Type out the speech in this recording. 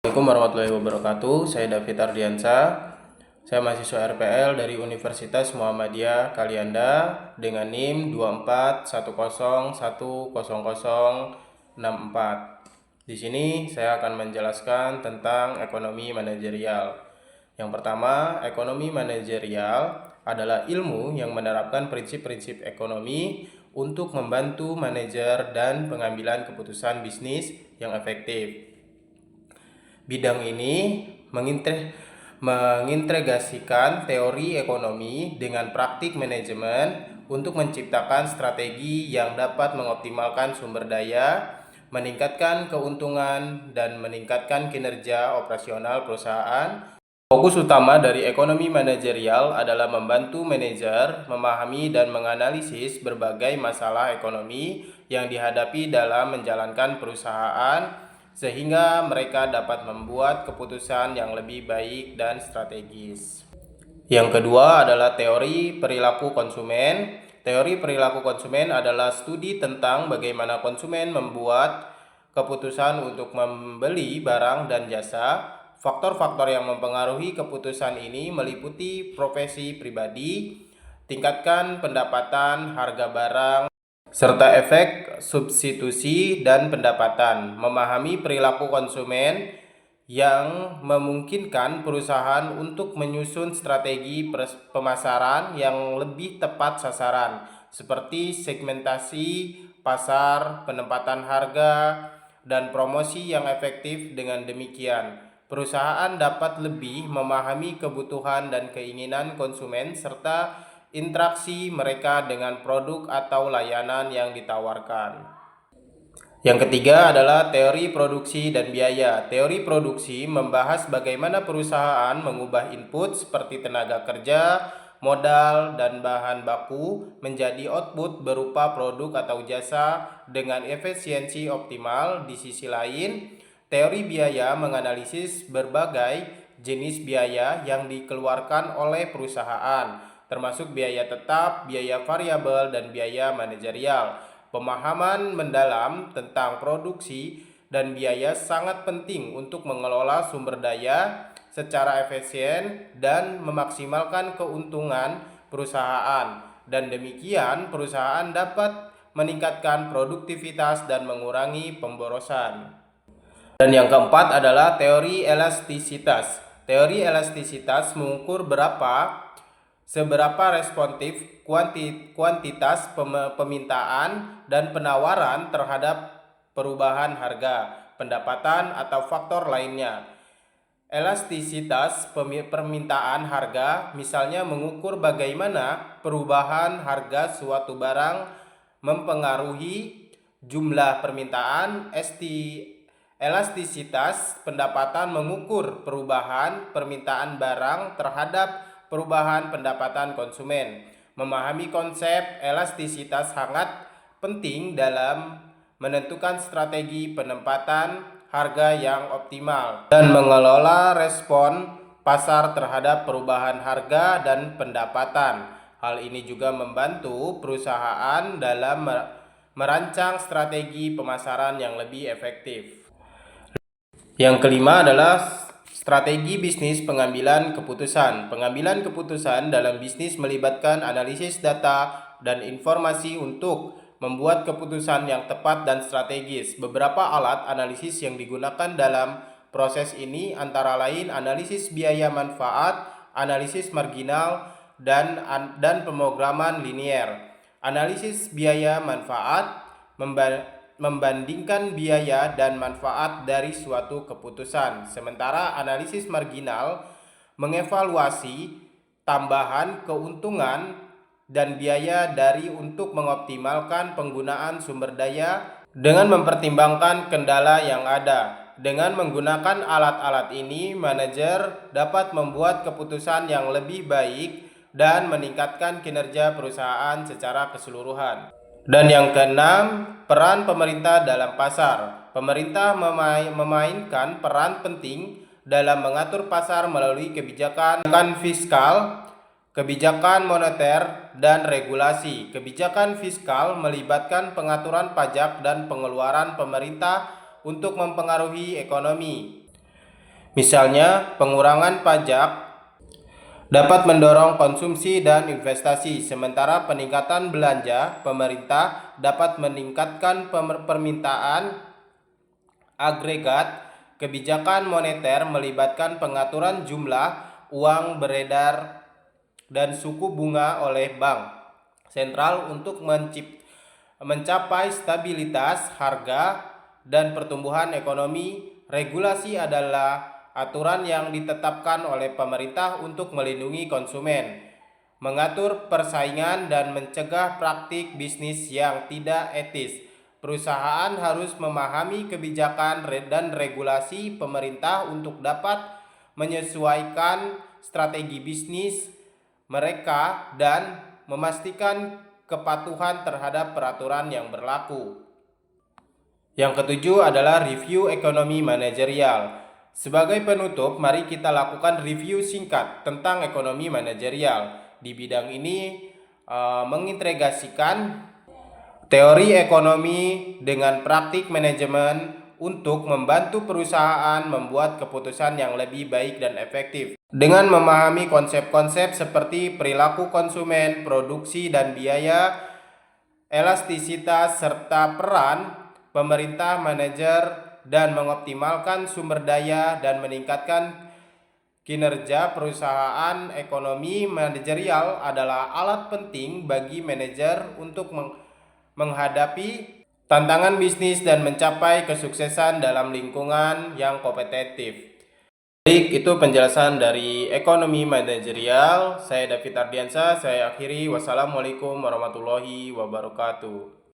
Assalamualaikum warahmatullahi wabarakatuh. Saya David Ardiansa. Saya mahasiswa RPL dari Universitas Muhammadiyah Kalianda dengan NIM 241010064. Di sini saya akan menjelaskan tentang ekonomi manajerial. Yang pertama, ekonomi manajerial adalah ilmu yang menerapkan prinsip-prinsip ekonomi untuk membantu manajer dan pengambilan keputusan bisnis yang efektif. Bidang ini mengintegrasikan teori ekonomi dengan praktik manajemen untuk menciptakan strategi yang dapat mengoptimalkan sumber daya, meningkatkan keuntungan, dan meningkatkan kinerja operasional perusahaan. Fokus utama dari ekonomi manajerial adalah membantu manajer memahami dan menganalisis berbagai masalah ekonomi yang dihadapi dalam menjalankan perusahaan, sehingga mereka dapat membuat keputusan yang lebih baik dan strategis. Yang kedua adalah teori perilaku konsumen. Teori perilaku konsumen adalah studi tentang bagaimana konsumen membuat keputusan untuk membeli barang dan jasa. Faktor-faktor yang mempengaruhi keputusan ini meliputi profesi pribadi, tingkatkan pendapatan, harga barang, serta efek substitusi dan pendapatan. Memahami perilaku konsumen yang memungkinkan perusahaan untuk menyusun strategi pemasaran yang lebih tepat sasaran, seperti segmentasi pasar, penempatan harga, dan promosi yang efektif. Dengan demikian, perusahaan dapat lebih memahami kebutuhan dan keinginan konsumen serta interaksi mereka dengan produk atau layanan yang ditawarkan. Yang ketiga adalah teori produksi dan biaya. Teori produksi membahas bagaimana perusahaan mengubah input seperti tenaga kerja, modal, dan bahan baku menjadi output berupa produk atau jasa dengan efisiensi optimal. Di sisi lain, teori biaya menganalisis berbagai jenis biaya yang dikeluarkan oleh perusahaan, termasuk biaya tetap, biaya variabel, dan biaya manajerial. Pemahaman mendalam tentang produksi dan biaya sangat penting untuk mengelola sumber daya secara efisien dan memaksimalkan keuntungan perusahaan. Dan demikian, perusahaan dapat meningkatkan produktivitas dan mengurangi pemborosan. Dan yang keempat adalah teori elastisitas. Teori elastisitas mengukur seberapa responsif kuantitas permintaan dan penawaran terhadap perubahan harga, pendapatan, atau faktor lainnya. Elastisitas permintaan harga misalnya mengukur bagaimana perubahan harga suatu barang mempengaruhi jumlah permintaan. Elastisitas pendapatan mengukur perubahan permintaan barang terhadap perubahan pendapatan konsumen. Memahami konsep elastisitas sangat penting dalam menentukan strategi penempatan harga yang optimal dan mengelola respon pasar terhadap perubahan harga dan pendapatan. Hal ini juga membantu perusahaan dalam merancang strategi pemasaran yang lebih efektif. Yang kelima adalah strategi bisnis pengambilan keputusan. Pengambilan keputusan dalam bisnis melibatkan analisis data dan informasi untuk membuat keputusan yang tepat dan strategis. Beberapa alat analisis yang digunakan dalam proses ini antara lain analisis biaya manfaat, analisis marginal, dan pemrograman linier. Analisis biaya manfaat membandingkan biaya dan manfaat dari suatu keputusan, sementara analisis marginal mengevaluasi tambahan keuntungan dan biaya dari untuk mengoptimalkan penggunaan sumber daya dengan mempertimbangkan kendala yang ada. Dengan menggunakan alat-alat ini, manajer dapat membuat keputusan yang lebih baik dan meningkatkan kinerja perusahaan secara keseluruhan. Dan yang keenam, peran pemerintah dalam pasar. Pemerintah memainkan peran penting dalam mengatur pasar melalui kebijakan fiskal, kebijakan moneter, dan regulasi. Kebijakan fiskal melibatkan pengaturan pajak dan pengeluaran pemerintah untuk mempengaruhi ekonomi. Misalnya, pengurangan pajak dapat mendorong konsumsi dan investasi, sementara peningkatan belanja pemerintah dapat meningkatkan permintaan agregat. Kebijakan moneter melibatkan pengaturan jumlah uang beredar dan suku bunga oleh bank sentral untuk mencapai stabilitas harga dan pertumbuhan ekonomi. Regulasi adalah aturan yang ditetapkan oleh pemerintah untuk melindungi konsumen, mengatur persaingan, dan mencegah praktik bisnis yang tidak etis. Perusahaan harus memahami kebijakan dan regulasi pemerintah untuk dapat menyesuaikan strategi bisnis mereka dan memastikan kepatuhan terhadap peraturan yang berlaku. Yang ketujuh adalah review ekonomi manajerial. Sebagai penutup, mari kita lakukan review singkat tentang ekonomi manajerial. Di bidang ini mengintegrasikan teori ekonomi dengan praktik manajemen untuk membantu perusahaan membuat keputusan yang lebih baik dan efektif. Dengan memahami konsep-konsep seperti perilaku konsumen, produksi dan biaya, elastisitas, serta peran pemerintah, manajer, dan mengoptimalkan sumber daya dan meningkatkan kinerja perusahaan, ekonomi manajerial adalah alat penting bagi manajer untuk menghadapi tantangan bisnis dan mencapai kesuksesan dalam lingkungan yang kompetitif. Baik, itu penjelasan dari ekonomi manajerial. Saya David Ardiansyah, saya akhiri. Wassalamualaikum warahmatullahi wabarakatuh.